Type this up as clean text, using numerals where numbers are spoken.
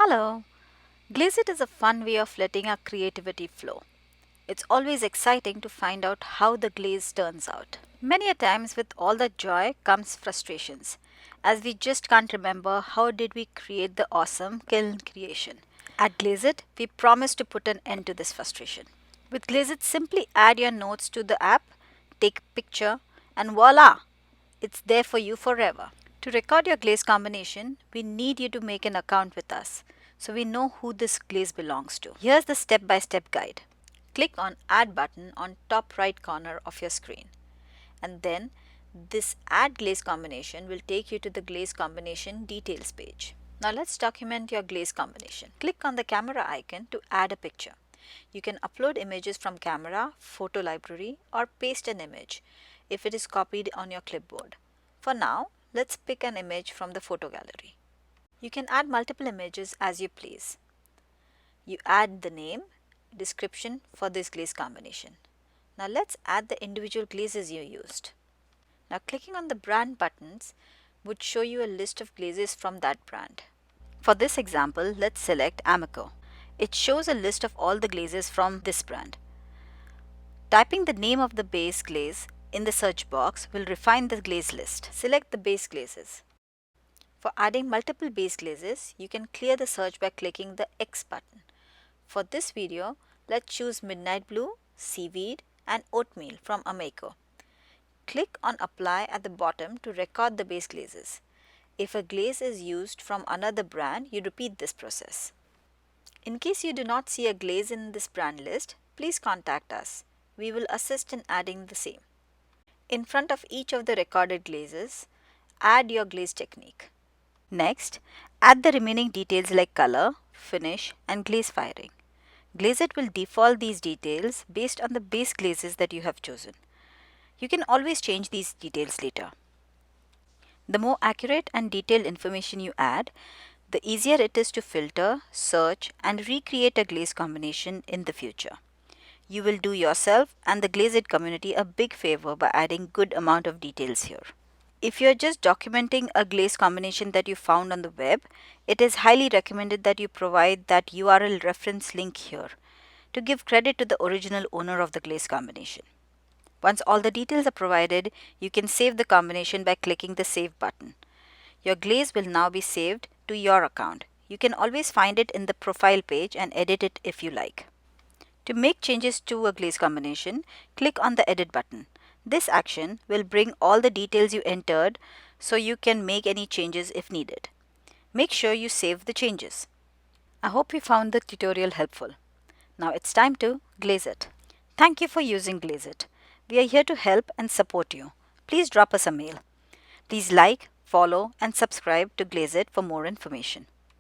Hello! Glazit is a fun way of letting our creativity flow. It's always exciting to find out how the glaze turns out. Many a times with all that joy comes frustrations, as we just can't remember how did we create the awesome kiln creation. At Glazit, we promise to put an end to this frustration. With Glazit, simply add your notes to the app, take a picture, and voila! It's there for you forever. To record your glaze combination, we need you to make an account with us so we know who this glaze belongs to. Here's the step-by-step guide. Click on Add button on top right corner of your screen. And then this Add Glaze Combination will take you to the Glaze Combination Details page. Now let's document your glaze combination. Click on the camera icon to add a picture. You can upload images from camera, photo library, or paste an image if it is copied on your clipboard. For now, let's pick an image from the photo gallery. You can add multiple images as you please. You add the name, description for this glaze combination. Now let's add the individual glazes you used. Now clicking on the brand buttons would show you a list of glazes from that brand. For this example, let's select Amico. It shows a list of all the glazes from this brand. Typing the name of the base glaze in the search box will refine the glaze list. Select the base glazes. For adding multiple base glazes, you can clear the search by clicking the X button. For this video, let's choose Midnight Blue, Seaweed, and Oatmeal from Amico. Click on Apply at the bottom to record the base glazes. If a glaze is used from another brand, you repeat this process. In case you do not see a glaze in this brand list, please contact us. We will assist in adding the same. In front of each of the recorded glazes, add your glaze technique. Next, add the remaining details like color, finish, and glaze firing. Glazit will default these details based on the base glazes that you have chosen. You can always change these details later. The more accurate and detailed information you add, the easier it is to filter, search, and recreate a glaze combination in the future. You will do yourself and the Glazit community a big favor by adding good amount of details here. If you are just documenting a glaze combination that you found on the web, it is highly recommended that you provide that URL reference link here to give credit to the original owner of the glaze combination. Once all the details are provided, you can save the combination by clicking the Save button. Your glaze will now be saved to your account. You can always find it in the profile page and edit it if you like. To make changes to a glaze combination, click on the Edit button. This action will bring all the details you entered so you can make any changes if needed. Make sure you save the changes. I hope you found the tutorial helpful. Now it's time to glaze it. Thank you for using Glazit. We are here to help and support you. Please drop us a mail. Please like, follow, and subscribe to Glazit for more information.